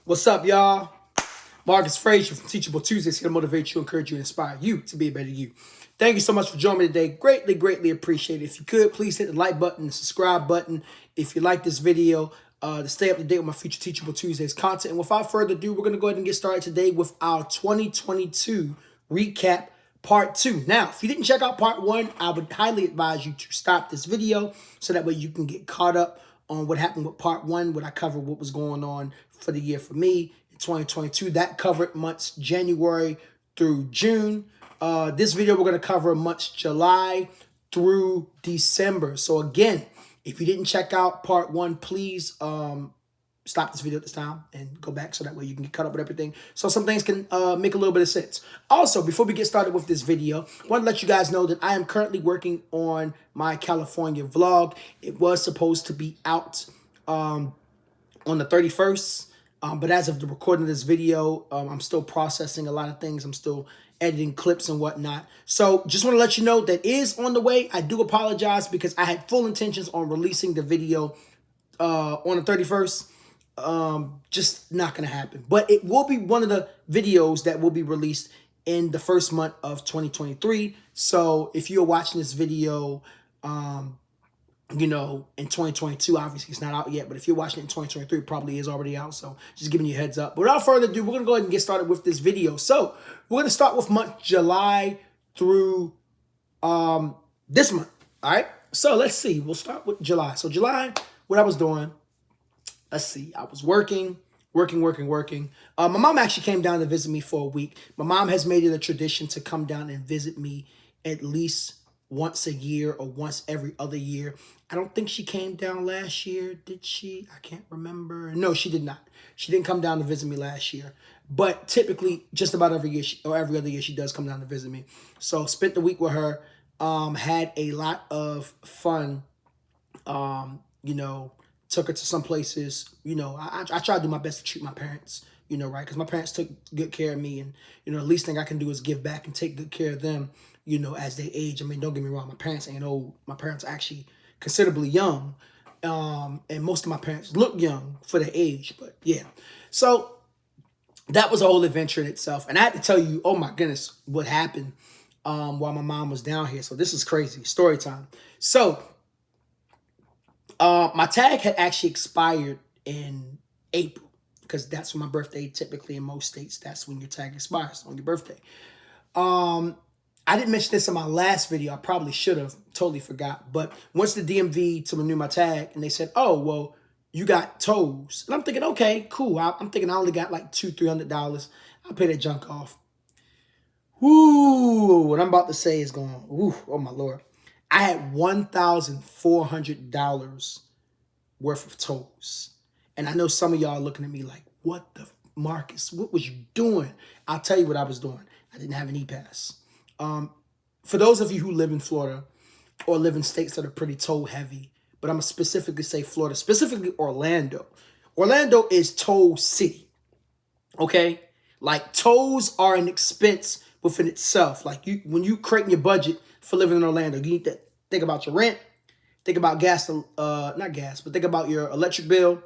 What's up, y'all? Marcus Frazier from Teachable Tuesday here to motivate you, encourage you, and inspire you to be a better you. Thank you so much for joining me today. Greatly appreciate it. If you could, please hit the like button, the subscribe button. If you like this video, to stay up to date with my future Teachable Tuesdays content. And without further ado, we're going to go ahead and get started today with our 2022 recap part 2. Now, if you didn't check out part 1, I would highly advise you to stop this video so that way you can get caught up on what happened with part 1, when I covered what was going on for the year for me in 2022. That covered months January through June. This video, we're going to cover months July through December. So again, if you didn't check out part 1, please stop this video at this time and go back so that way you can get caught up with everything. So some things can make a little bit of sense. Also, before we get started with this video, I want to let you guys know that I am currently working on my California vlog. It was supposed to be out on the 31st. But as of the recording of this video, I'm still processing a lot of things. I'm still editing clips and whatnot. So just want to let you know that is on the way. I do apologize because I had full intentions on releasing the video on the 31st. Just not going to happen. But it will be one of the videos that will be released in the first month of 2023. So if you're watching this video, you know, in 2022, obviously it's not out yet, but if you're watching it in 2023, it probably is already out. So just giving you a heads up. But without further ado, we're going to go ahead and get started with this video. So we're going to start with month July through this month. All right. So let's see. We'll start with July. So July, what I was doing, let's see. I was working. My mom actually came down to visit me for a week. My mom has made it a tradition to come down and visit me at least once a year or once every other year. I don't think she came down last year. Did she? I can't remember. No, she did not. She didn't come down to visit me last year. But typically, just about every year or every other year, she does come down to visit me. So spent the week with her. Had a lot of fun. You know, took her to some places. You know, I try to do my best to treat my parents, you know, right? Because my parents took good care of me. And, you know, the least thing I can do is give back and take good care of them, you know, as they age. I mean, don't get me wrong. My parents ain't old. My parents are actually considerably young. And most of my parents look young for their age. But, yeah. So that was a whole adventure in itself. And I had to tell you, oh, my goodness, what happened while my mom was down here. So this is crazy. Story time. So my tag had actually expired in April because that's when my birthday, typically in most states, that's when your tag expires, on your birthday. I didn't mention this in my last video. I probably should have. Totally forgot. But once the DMV to renew my tag, and they said, oh, well, you got tolls. And I'm thinking, okay, cool. I'm thinking I only got like $200-300. I'll pay that junk off. Woo! What I'm about to say is going, woo, oh my Lord. I had $1,400 worth of tolls. And I know some of y'all are looking at me like, what the Marcus? What was you doing? I'll tell you what I was doing. I didn't have an e-pass. For those of you who live in Florida or live in states that are pretty toll heavy, but I'm going to specifically say Florida, specifically Orlando. Orlando is toll city. Okay? Like, tolls are an expense within itself. Like, when you creating your budget for living in Orlando, you need to think about your rent, think about gas, not gas, but think about your electric bill,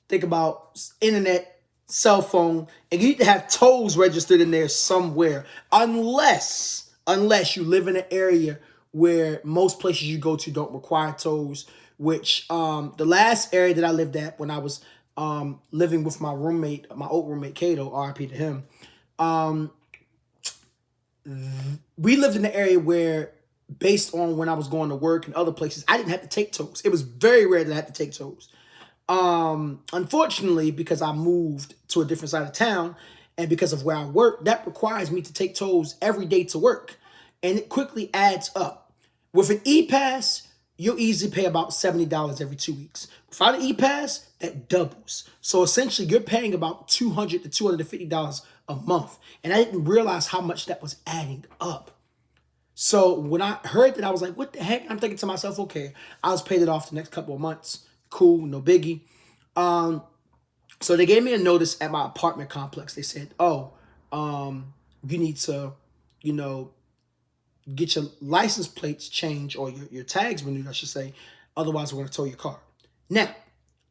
think about internet, cell phone, and you need to have tolls registered in there somewhere, unless you live in an area where most places you go to don't require tolls, which the last area that I lived at when I was living with my roommate, my old roommate, Cato, RIP to him, we lived in an area where, based on when I was going to work and other places, I didn't have to take tolls. It was very rare that I had to take tolls. Unfortunately, because I moved to a different side of town and because of where I work, that requires me to take tolls every day to work. And it quickly adds up. With an e-pass, you'll easily pay about $70 every 2 weeks. Without an e-pass, that doubles. So essentially, you're paying about $200 to $250 a month. And I didn't realize how much that was adding up. So when I heard that, I was like, what the heck? I'm thinking to myself, okay, I'll just pay it off the next couple of months. Cool, no biggie. So they gave me a notice at my apartment complex. They said, oh, you need to, you know, get your license plates changed, or your tags renewed, I should say. Otherwise, we're going to tow your car. Now,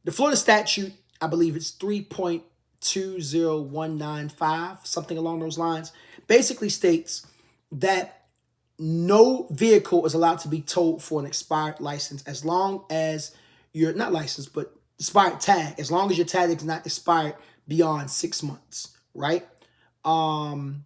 the Florida statute, I believe it's 3.0 20195, something along those lines, basically states that no vehicle is allowed to be towed for an expired license as long as you're not licensed, but expired tag, as long as your tag is not expired beyond 6 months, right? Um,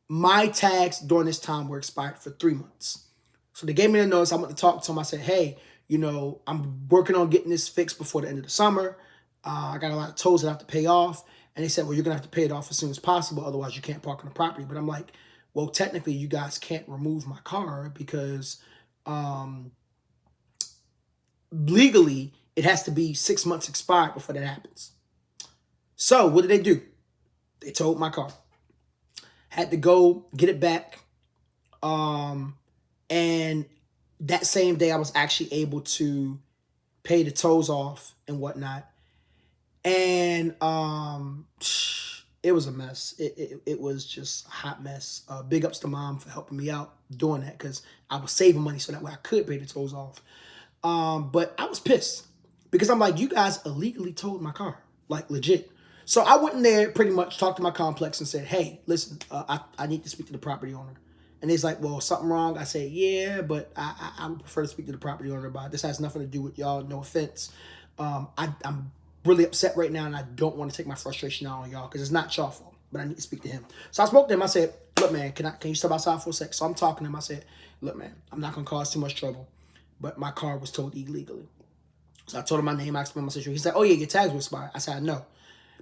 my tags during this time were expired for 3 months. So they gave me the notice. I went to talk to them. I said, hey, I'm working on getting this fixed before the end of the summer. I got a lot of tolls that I have to pay off. And they said, well, you're going to have to pay it off as soon as possible. Otherwise, you can't park on the property. But I'm like, well, technically, you guys can't remove my car because legally, it has to be 6 months expired before that happens. So what did they do? They towed my car. Had to go get it back. And that same day, I was actually able to pay the tolls off and whatnot. And it was a mess. It was just a hot mess. Big ups to Mom for helping me out doing that because I was saving money so that way I could pay the tolls off. But I was pissed because I'm like, you guys illegally towed my car, like legit. So I went in there, pretty much talked to my complex and said, hey, listen, I need to speak to the property owner. And he's like, well, something wrong? I said, yeah, but I would prefer to speak to the property owner about it. This has nothing to do with y'all, no offense. I'm really upset right now, and I don't want to take my frustration out on y'all because it's not y'all fault, but I need to speak to him. So I spoke to him. I said, look, man, can you step outside for a sec? So I'm talking to him. I said, look, man, I'm not going to cause too much trouble, but my car was towed illegally. So I told him my name, I explained my situation. He said, oh, yeah, your tags were expired. I said, I know,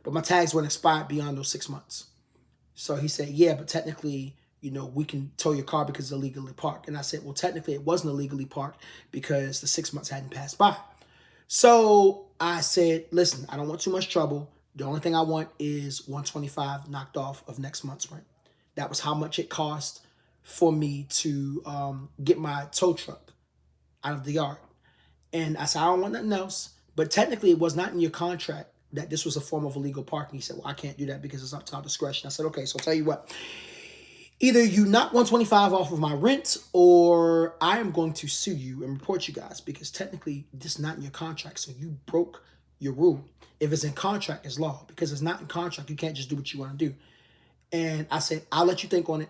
but my tags weren't expired beyond those 6 months. So he said, yeah, but technically, we can tow your car because it's illegally parked. And I said, well, technically it wasn't illegally parked because the 6 months hadn't passed by. So I said, listen, I don't want too much trouble. The only thing I want is $125 knocked off of next month's rent. That was how much it cost for me to get my tow truck out of the yard. And I said, I don't want nothing else. But technically it was not in your contract that this was a form of illegal parking. He said, well, I can't do that because it's up to our discretion. I said, okay, so I'll tell you what. Either you knock $125 off of my rent or I am going to sue you and report you guys because technically this is not in your contract. So you broke your rule. If it's in contract, it's law. Because it's not in contract, you can't just do what you want to do. And I said, I'll let you think on it.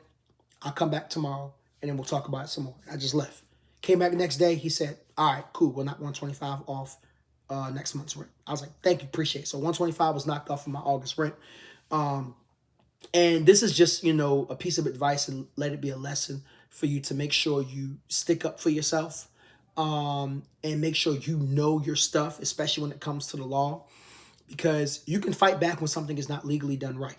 I'll come back tomorrow and then we'll talk about it some more. I just left. Came back the next day. He said, all right, cool. We'll knock $125 off next month's rent. I was like, thank you, appreciate it. So $125 was knocked off of my August rent. And this is just, a piece of advice and let it be a lesson for you to make sure you stick up for yourself and make sure you know your stuff, especially when it comes to the law, because you can fight back when something is not legally done right.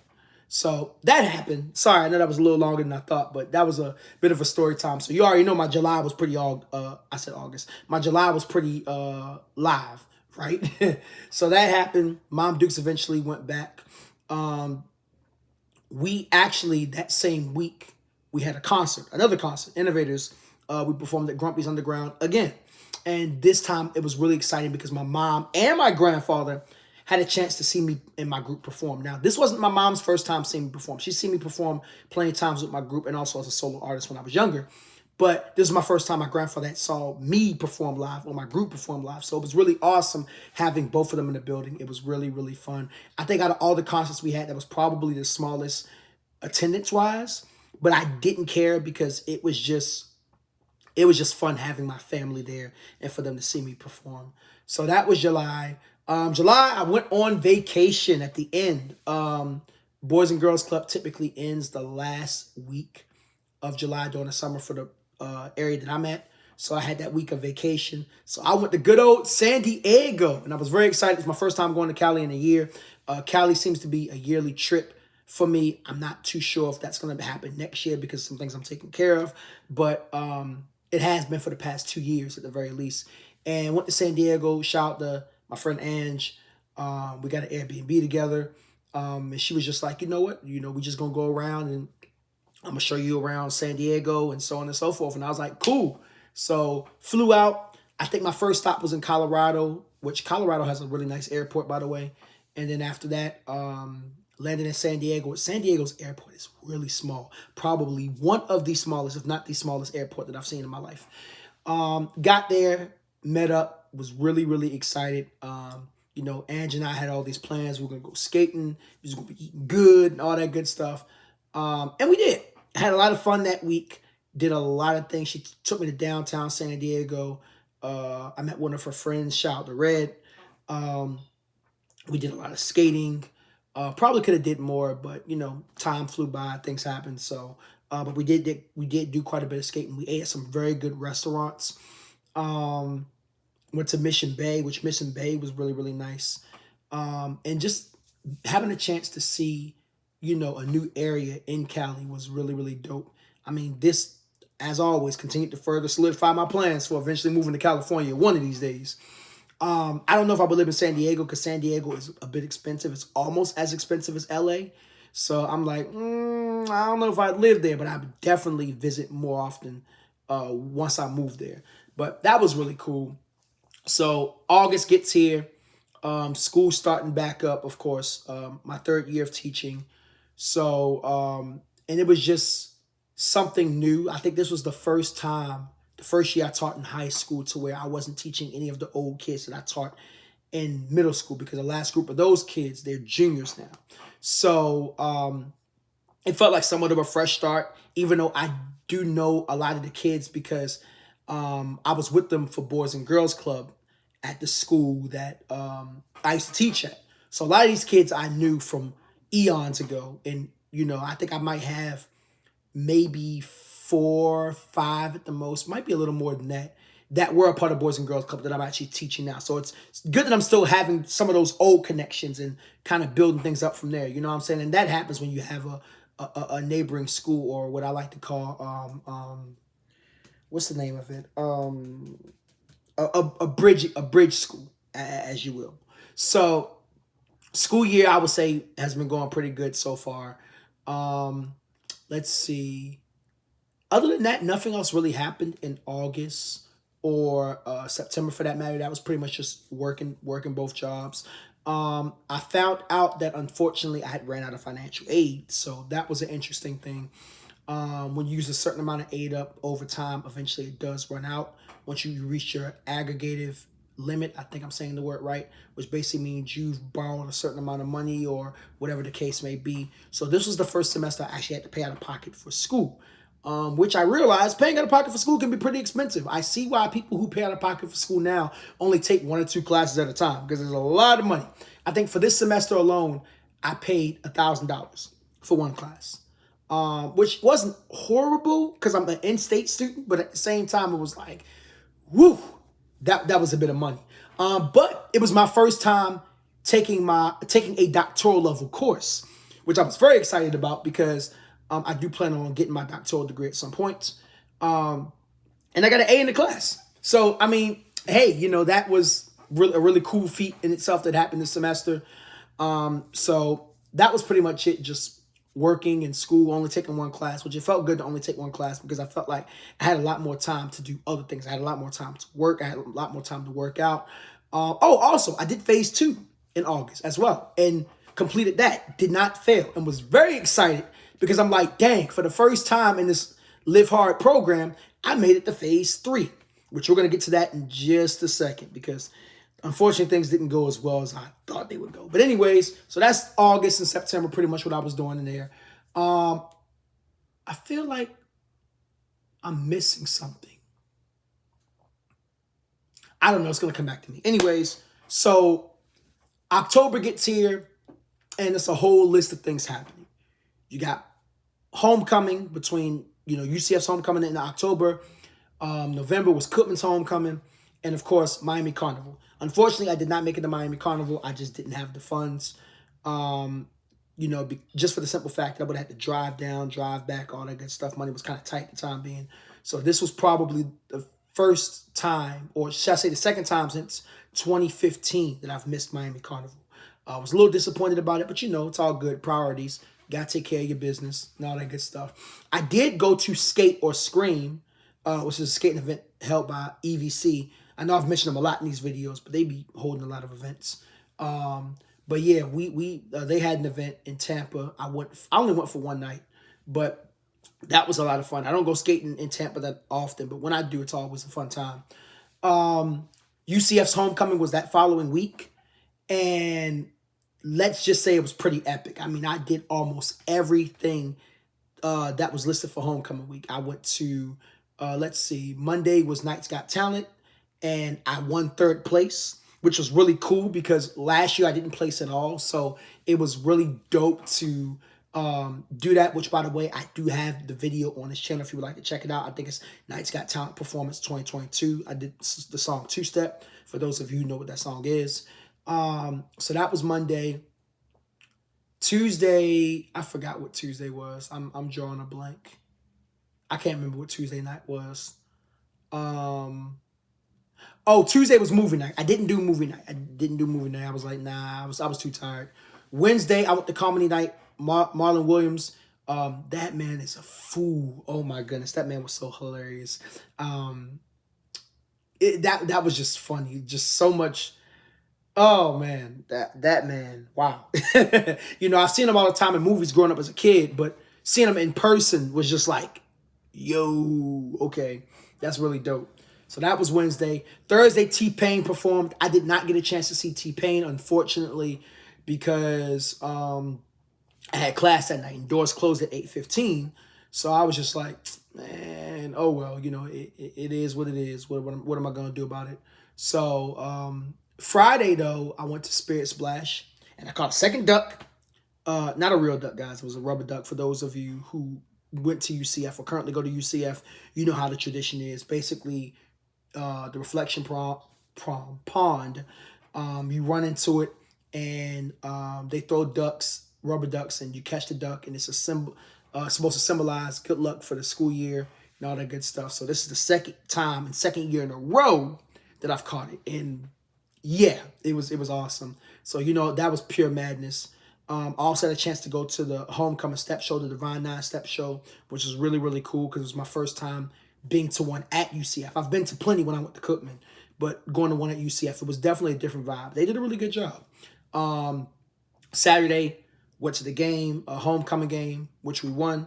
So that happened. Sorry, I know that was a little longer than I thought, but that was a bit of a story time. So you already know my July was pretty, I said August. My July was pretty live, right? So that happened. Mom Dukes eventually went back. We actually, that same week, we had another concert, Innovators. We performed at Grumpy's Underground again. And this time it was really exciting because my mom and my grandfather had a chance to see me and my group perform. Now, this wasn't my mom's first time seeing me perform. She's seen me perform plenty of times with my group and also as a solo artist when I was younger. But this is my first time my grandfather saw me perform live or my group perform live. So it was really awesome having both of them in the building. It was really, really fun. I think out of all the concerts we had, that was probably the smallest attendance-wise. But I didn't care because it was just fun having my family there and for them to see me perform. So that was July. July, I went on vacation at the end. Boys and Girls Club typically ends the last week of July during the summer for the area that I'm at. So I had that week of vacation. So I went to good old San Diego, and I was very excited. It's my first time going to Cali in a year. Cali seems to be a yearly trip for me. I'm not too sure if that's going to happen next year because some things I'm taking care of. But it has been for the past 2 years at the very least. And went to San Diego. Shout out to my friend Ange. We got an Airbnb together. And she was just like, you know what? We just going to go around and I'm going to show you around San Diego and so on and so forth. And I was like, cool. So flew out. I think my first stop was in Colorado, which Colorado has a really nice airport, by the way. And then after that, landed in San Diego. San Diego's airport is really small. Probably one of the smallest, if not the smallest airport that I've seen in my life. Got there, met up, was really, really excited. Angie and I had all these plans. We were going to go skating. We was going to be eating good and all that good stuff. And we did. Had a lot of fun that week. Did a lot of things. She took me to downtown San Diego. I met one of her friends. Shout out to Red. Um, we did a lot of skating. Probably could have did more, but time flew by. Things happened. So, but we did do quite a bit of skating. We ate at some very good restaurants. Um, Went to Mission Bay, which Mission Bay was really, really nice. And just having a chance to see, a new area in Cali was really, really dope. I mean, this, as always, continued to further solidify my plans for eventually moving to California one of these days. I don't know if I would live in San Diego because San Diego is a bit expensive. It's almost as expensive as LA. So I'm like, I don't know if I'd live there, but I would definitely visit more often once I move there. But that was really cool. So August gets here. School starting back up, of course. My third year of teaching. So, and it was just something new. I think this was the first year I taught in high school to where I wasn't teaching any of the old kids that I taught in middle school because the last group of those kids, they're juniors now. So it felt like somewhat of a fresh start, even though I do know a lot of the kids because I was with them for Boys and Girls Club at the school that I used to teach at. So a lot of these kids I knew from eons ago. And, I think I might have maybe 4, 5 at the most, might be a little more than that were a part of Boys and Girls Club that I'm actually teaching now. So it's good that I'm still having some of those old connections and kind of building things up from there. You know what I'm saying? And that happens when you have a neighboring school or what I like to call, what's the name of it? A bridge school, as you will. So school year, I would say, has been going pretty good so far. Let's see. Other than that, nothing else really happened in August or September for that matter. That was pretty much just working both jobs. I found out that unfortunately I had ran out of financial aid. So that was an interesting thing. When you use a certain amount of aid up over time, eventually it does run out. Once you reach your aggregative limit, I think I'm saying the word right, which basically means you've borrowed a certain amount of money or whatever the case may be. So this was the first semester I actually had to pay out of pocket for school, which I realized paying out of pocket for school can be pretty expensive. I see why people who pay out of pocket for school now only take 1 or 2 classes at a time because there's a lot of money. I think for this semester alone, I paid $1,000 for 1 class. Which wasn't horrible because I'm an in-state student, but at the same time, it was like, woo, that was a bit of money. But it was my first time taking a doctoral level course, which I was very excited about because I do plan on getting my doctoral degree at some point. And I got an A in the class. So, I mean, hey, that was a really cool feat in itself that happened this semester. So that was pretty much it, just working in school, only taking 1 class, which it felt good to only take 1 class because I felt like I had a lot more time to do other things. I had a lot more time to work. I had a lot more time to work out. Also, I did phase 2 in August as well and completed that. Did not fail and was very excited because I'm like, dang, for the first time in this Live Hard program, I made it to phase 3, which we're going to get to that in just a second because unfortunately, things didn't go as well as I thought they would go. But anyways, so that's August and September, pretty much what I was doing in there. I feel like I'm missing something. I don't know. It's going to come back to me. Anyways, so October gets here, and it's a whole list of things happening. You got homecoming between, UCF's homecoming in October. November was Cookman's homecoming. And of course, Miami Carnival. Unfortunately, I did not make it to Miami Carnival. I just didn't have the funds. Just for the simple fact that I would have had to drive down, drive back, all that good stuff. Money was kind of tight at the time being. So this was probably the first time, or should I say the second time since 2015 that I've missed Miami Carnival. I was a little disappointed about it, but it's all good. Priorities. Got to take care of your business and all that good stuff. I did go to Skate or Scream, which is a skating event held by EVC. I know I've mentioned them a lot in these videos, but they be holding a lot of events. But yeah, they had an event in Tampa. I only went for 1 night, but that was a lot of fun. I don't go skating in Tampa that often, but when I do, it's always a fun time. UCF's homecoming was that following week, And let's just say it was pretty epic. I mean, I did almost everything that was listed for homecoming week. I went to, let's see, Monday was Knights Got Talent, and I won third place, which was really cool because last year I didn't place at all. So it was really dope to do that, which, by the way, I do have the video on this channel if you would like to check it out. I think it's Knights Got Talent Performance 2022. I did the song Two Step, for those of you who know what that song is. So that was Monday. Tuesday, I forgot what Tuesday was. I'm drawing a blank. I can't remember what Tuesday night was. Oh, Tuesday was movie night. I didn't do movie night. I was like, nah, I was too tired. Wednesday, I went to comedy night. Marlon Williams, that man is a fool. Oh my goodness, that man was so hilarious. That was just funny. Just so much. Oh man, that man, wow. I've seen him all the time in movies growing up as a kid, but seeing him in person was just like, yo, okay, that's really dope. So that was Wednesday. Thursday, T-Pain performed. I did not get a chance to see T-Pain, unfortunately, because I had class that night and doors closed at 8:15. So I was just like, man, oh well, it is what it is. What am I gonna do about it? So Friday though, I went to Spirit Splash and I caught a second duck. Not a real duck, guys. It was a rubber duck. For those of you who went to UCF or currently go to UCF, you know how the tradition is. Basically, the reflection pond. You run into it and they throw ducks, rubber ducks, and you catch the duck, and it's a symbol, supposed to symbolize good luck for the school year and all that good stuff. So this is the second year in a row that I've caught it, and yeah, it was awesome. So that was pure madness. I also had a chance to go to the homecoming step show, the Divine Nine step show, which was really, really cool because it was my first time being to one at UCF. I've been to plenty when I went to Cookman, but going to one at UCF, it was definitely a different vibe. They did a really good job. Saturday, went to the game, a homecoming game, which we won.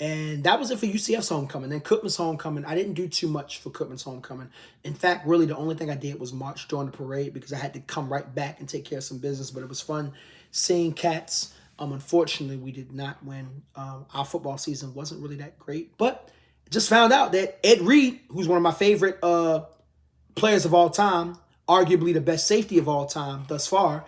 And that was it for UCF's homecoming. Then Cookman's homecoming, I didn't do too much for Cookman's homecoming. In fact, really the only thing I did was march during the parade because I had to come right back and take care of some business. But it was fun seeing cats. Unfortunately, we did not win. Our football season wasn't really that great. But just found out that Ed Reed, who's one of my favorite players of all time, arguably the best safety of all time thus far,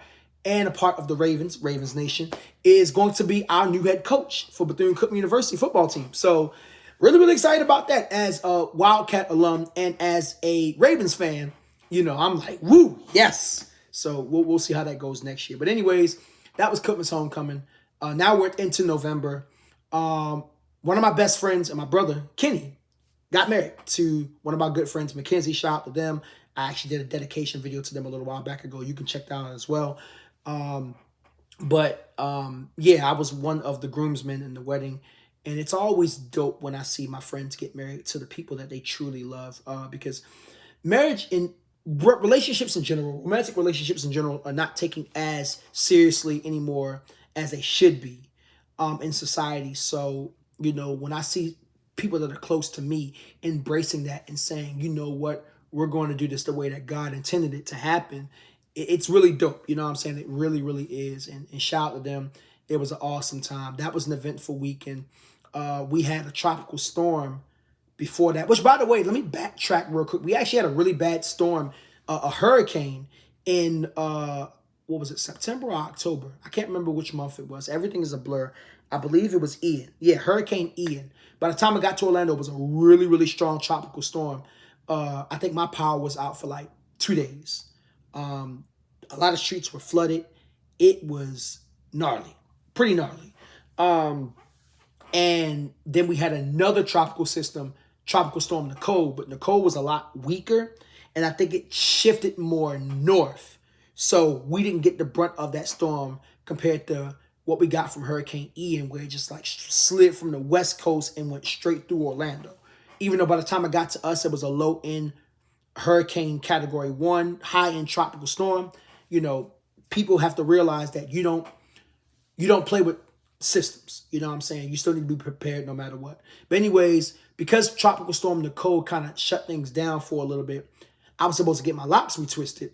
and a part of the Ravens Nation, is going to be our new head coach for Bethune-Cookman University football team. So really, really excited about that as a Wildcat alum and as a Ravens fan. I'm like, woo, yes. So we'll see how that goes next year. But anyways, that was Cookman's homecoming. Now we're into November. One of my best friends and my brother, Kenny, got married to one of my good friends, Mackenzie. Shout out to them. I actually did a dedication video to them a little while back ago. You can check that out as well. Yeah, I was one of the groomsmen in the wedding, and it's always dope when I see my friends get married to the people that they truly love, because marriage and relationships in general, romantic relationships in general, are not taken as seriously anymore as they should be in society. So, when I see people that are close to me embracing that and saying, you know what, we're going to do this the way that God intended it to happen, it's really dope. You know what I'm saying? It really, really is. And shout out to them. It was an awesome time. That was an eventful weekend. We had a tropical storm before that, which, by the way, let me backtrack real quick. We actually had a really bad storm, a hurricane in, what was it, September or October? I can't remember which month it was. Everything is a blur. I believe it was Ian. Yeah, Hurricane Ian. By the time I got to Orlando, it was a really, really strong tropical storm. I think my power was out for like 2 days. A lot of streets were flooded. It was gnarly, pretty gnarly. And then we had another tropical storm, Nicole, but Nicole was a lot weaker, and I think it shifted more north. So we didn't get the brunt of that storm compared to what we got from Hurricane Ian, where it just like slid from the west coast and went straight through Orlando. Even though by the time it got to us, it was a low-end hurricane category 1, high-end tropical storm. People have to realize that you don't play with systems. You know what I'm saying? You still need to be prepared no matter what. But anyways, because Tropical Storm Nicole kind of shut things down for a little bit, I was supposed to get my locks retwisted.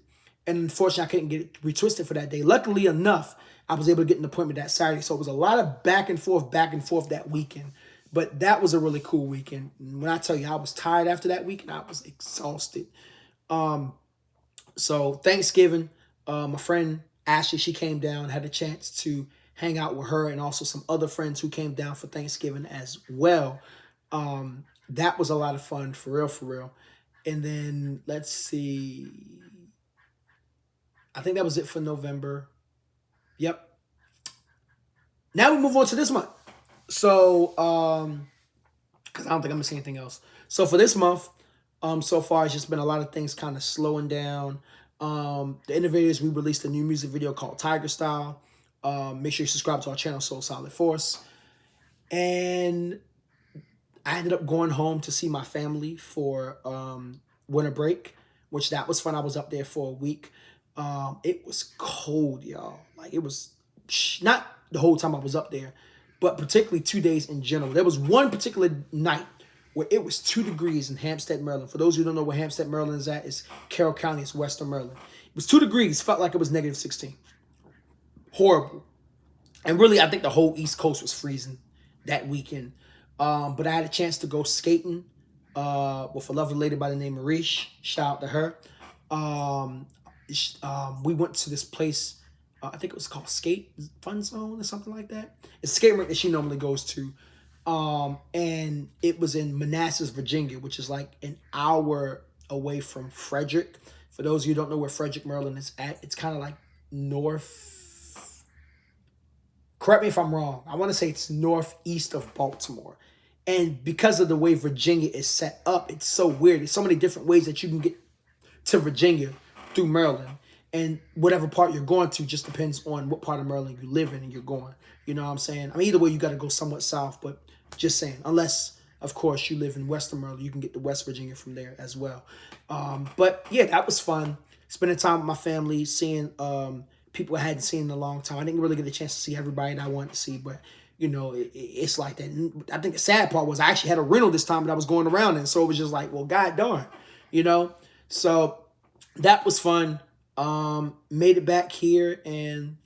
And unfortunately, I couldn't get it retwisted for that day. Luckily enough, I was able to get an appointment that Saturday. So it was a lot of back and forth that weekend. But that was a really cool weekend. And when I tell you I was tired after that weekend, I was exhausted. So Thanksgiving, my friend Ashley, she came down, had a chance to hang out with her and also some other friends who came down for Thanksgiving as well. That was a lot of fun, for real, for real. And then let's see. I think that was it for November. Yep. Now we move on to this month. So, because I don't think I'm missing anything else. So for this month, so far it's just been a lot of things kind of slowing down. The innovators, we released a new music video called Tiger Style. Make sure you subscribe to our channel, Soul Solid Force. And I ended up going home to see my family for winter break, which that was fun. I was up there for a week. It was cold, y'all. Like, it was not the whole time I was up there, but particularly 2 days in general. There was one particular night where it was 2 degrees in Hampstead, Maryland. For those who don't know where Hampstead, Maryland is at, it's Carroll County, it's Western Maryland. It was 2 degrees, felt like it was negative 16. Horrible. And really, I think the whole East Coast was freezing that weekend. But I had a chance to go skating with a lovely lady by the name of Marish. Shout out to her. We went to this place, I think it was called Skate Fun Zone or something like that. It's a skate rink that she normally goes to. And it was in Manassas, Virginia, which is like an hour away from Frederick. For those of you who don't know where Frederick, Maryland is at, it's kind of like north. Correct me if I'm wrong. I want to say it's northeast of Baltimore. And because of the way Virginia is set up, it's so weird. There's so many different ways that you can get to Virginia through Maryland. And whatever part you're going to just depends on what part of Maryland you live in and you're going. You know what I'm saying? I mean, either way, you got to go somewhat south, but just saying. Unless, of course, you live in Western Maryland, you can get to West Virginia from there as well. But yeah, that was fun. Spending time with my family, seeing people I hadn't seen in a long time. I didn't really get a chance to see everybody that I wanted to see, but you know, it's like that. And I think the sad part was I actually had a rental this time that I was going around in, so it was just like, well, god darn, you know. So that was fun. Made it back here, and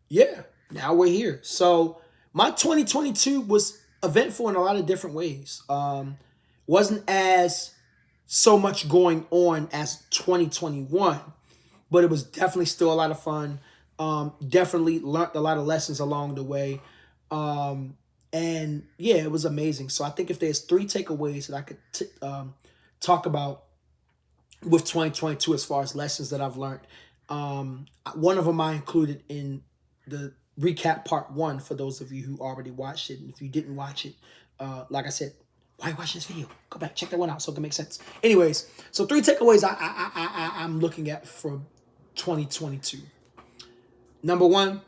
yeah, now we're here. So my 2022 was eventful in a lot of different ways. Wasn't as so much going on as 2021, but it was definitely still a lot of fun. Definitely learned a lot of lessons along the way. And yeah, it was amazing. So I think if there's 3 takeaways that I could talk about with 2022 as far as lessons that I've learned, one of them I included in the recap part 1 for those of you who already watched it. And if you didn't watch it, like I said, why are you watching this video? Go back, check that one out so it can make sense. Anyways, so 3 takeaways I'm looking at from 2022. Number 1,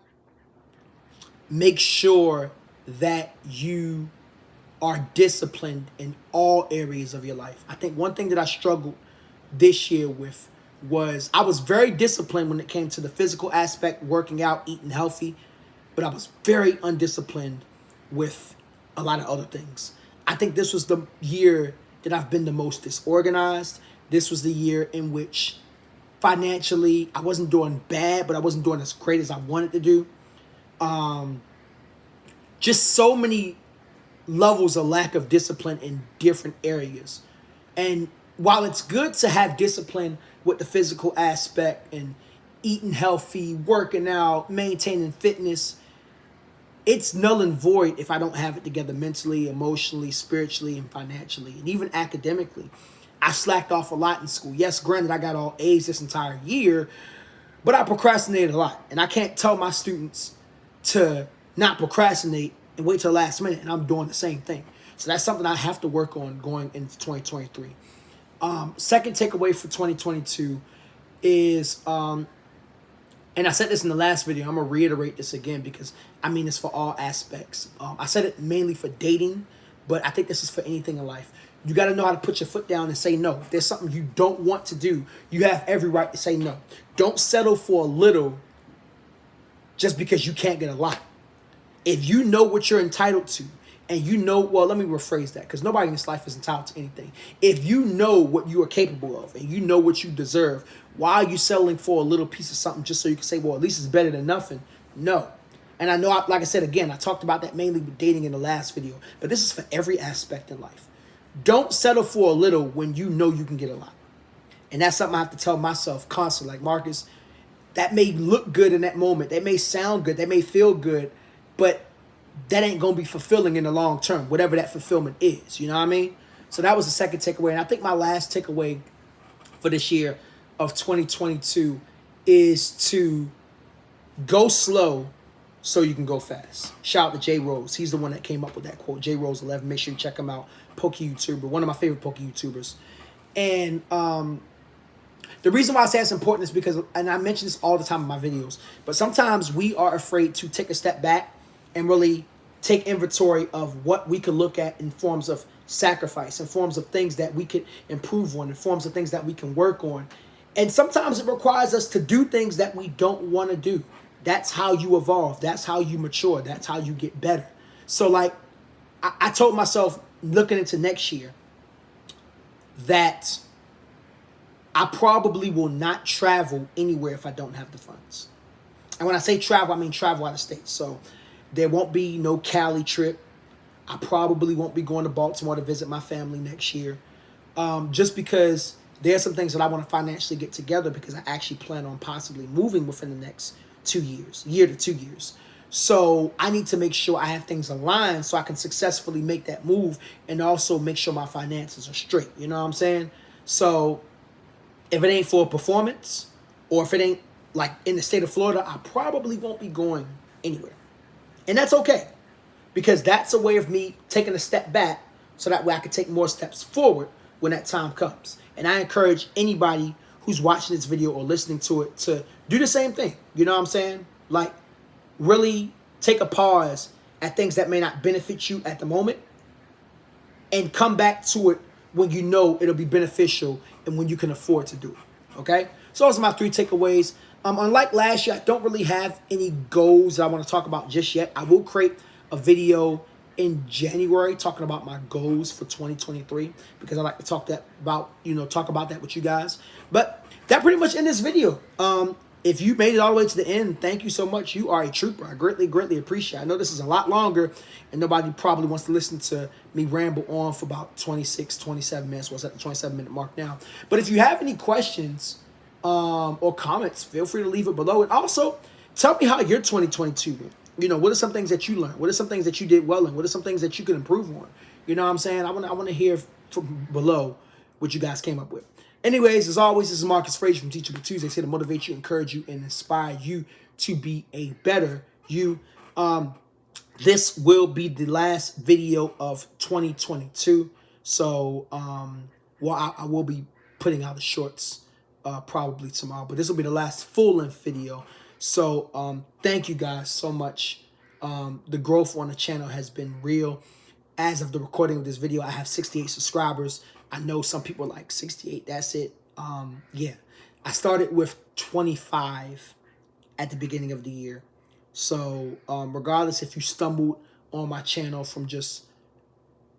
make sure that you are disciplined in all areas of your life. I think one thing that I struggled this year with was I was very disciplined when it came to the physical aspect, working out, eating healthy, but I was very undisciplined with a lot of other things. I think this was the year that I've been the most disorganized. This was the year in which financially I wasn't doing bad, but I wasn't doing as great as I wanted to do. Just so many levels of lack of discipline in different areas. And while it's good to have discipline with the physical aspect and eating healthy, working out, maintaining fitness, it's null and void if I don't have it together mentally, emotionally, spiritually, and financially, and even academically. I slacked off a lot in school. Yes, granted, I got all A's this entire year, but I procrastinated a lot. And I can't tell my students to not procrastinate and wait till the last minute, and I'm doing the same thing. So that's something I have to work on going into 2023. Second takeaway for 2022 is, and I said this in the last video, I'm going to reiterate this again because I mean this for all aspects. I said it mainly for dating, but I think this is for anything in life. You got to know how to put your foot down and say no. If there's something you don't want to do, you have every right to say no. Don't settle for a little just because you can't get a lot. If you know what you're entitled to and you know, well, let me rephrase that, because nobody in this life is entitled to anything. If you know what you are capable of and you know what you deserve, why are you settling for a little piece of something just so you can say, well, at least it's better than nothing? No. And I know, like I said, again, I talked about that mainly with dating in the last video, but this is for every aspect in life. Don't settle for a little when you know you can get a lot. And that's something I have to tell myself constantly. Like, Marcus, that may look good in that moment. That may sound good. That may feel good. But that ain't going to be fulfilling in the long term, whatever that fulfillment is. You know what I mean? So that was the second takeaway. And I think my last takeaway for this year of 2022 is to go slow so you can go fast. Shout out to J Rose. He's the one that came up with that quote. J Rose 11. Make sure you check him out. Poke YouTuber. One of my favorite poke YouTubers. And the reason why I say it's important is because, and I mention this all the time in my videos, but sometimes we are afraid to take a step back and really take inventory of what we could look at in forms of sacrifice, in forms of things that we could improve on, in forms of things that we can work on. And sometimes it requires us to do things that we don't want to do. That's how you evolve. That's how you mature. That's how you get better. So like, I told myself looking into next year that I probably will not travel anywhere if I don't have the funds. And when I say travel, I mean travel out of state. So there won't be no Cali trip. I probably won't be going to Baltimore to visit my family next year. Just because there's some things that I want to financially get together, because I actually plan on possibly moving within the next 2 years, year to 2 years. So I need to make sure I have things aligned so I can successfully make that move and also make sure my finances are straight. You know what I'm saying? So if it ain't for a performance, or if it ain't like in the state of Florida, I probably won't be going anywhere. And that's okay, because that's a way of me taking a step back so that way I can take more steps forward when that time comes. And I encourage anybody who's watching this video or listening to it to do the same thing. You know what I'm saying? Like, really take a pause at things that may not benefit you at the moment and come back to it when you know it'll be beneficial and when you can afford to do it. Okay? So those are my 3 takeaways. Unlike last year, I don't really have any goals that I want to talk about just yet. I will create a video in January talking about my goals for 2023, because I like to talk about that with you guys. But that pretty much ends this video. If you made it all the way to the end, thank you so much. You are a trooper. I greatly appreciate it. I know this is a lot longer, and nobody probably wants to listen to me ramble on for about 26, 27 minutes. Well, it's at the 27-minute mark now. But if you have any questions or comments, feel free to leave it below. And also, tell me how your 2022 went. You know, what are some things that you learned? What are some things that you did well in? What are some things that you could improve on? You know what I'm saying? I want to hear from below what you guys came up with. Anyways, as always, this is Marcus Frazier from Teachable Tuesday, here to motivate you, encourage you, and inspire you to be a better you. This will be the last video of 2022. So, I will be putting out the shorts probably tomorrow, but this will be the last full-length video. So, thank you guys so much. The growth on the channel has been real. As of the recording of this video, I have 68 subscribers. I know some people are like 68, that's it. Yeah, I started with 25 at the beginning of the year. So regardless if you stumbled on my channel from just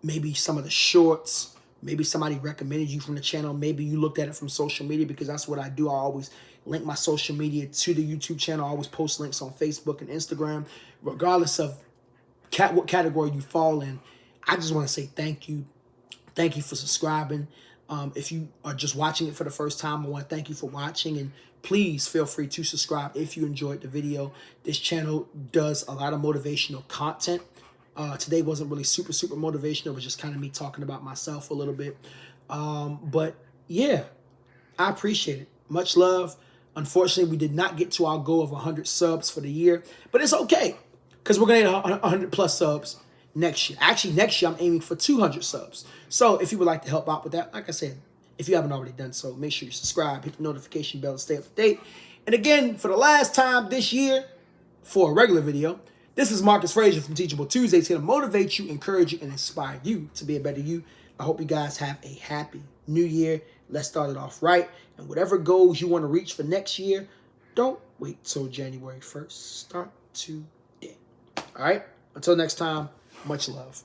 maybe some of the shorts, maybe somebody recommended you from the channel, maybe you looked at it from social media, because that's what I do. I always link my social media to the YouTube channel. I always post links on Facebook and Instagram. Regardless of what category you fall in, I just want to say thank you. Thank you for subscribing. If you are just watching it for the first time, I want to thank you for watching. And please feel free to subscribe if you enjoyed the video. This channel does a lot of motivational content. Today wasn't really super motivational. It was just kind of me talking about myself a little bit. But yeah, I appreciate it. Much love. Unfortunately, we did not get to our goal of 100 subs for the year. But it's okay, because we're going to hit 100 plus subs next year. Actually, next year, I'm aiming for 200 subs. So if you would like to help out with that, like I said, if you haven't already done so, make sure you subscribe, hit the notification bell to stay up to date. And again, for the last time this year, for a regular video, this is Marcus Frazier from Teachable Tuesday, here to motivate you, encourage you, and inspire you to be a better you. I hope you guys have a happy new year. Let's start it off right. And whatever goals you want to reach for next year, don't wait till January 1st. Start today. All right? Until next time, much love.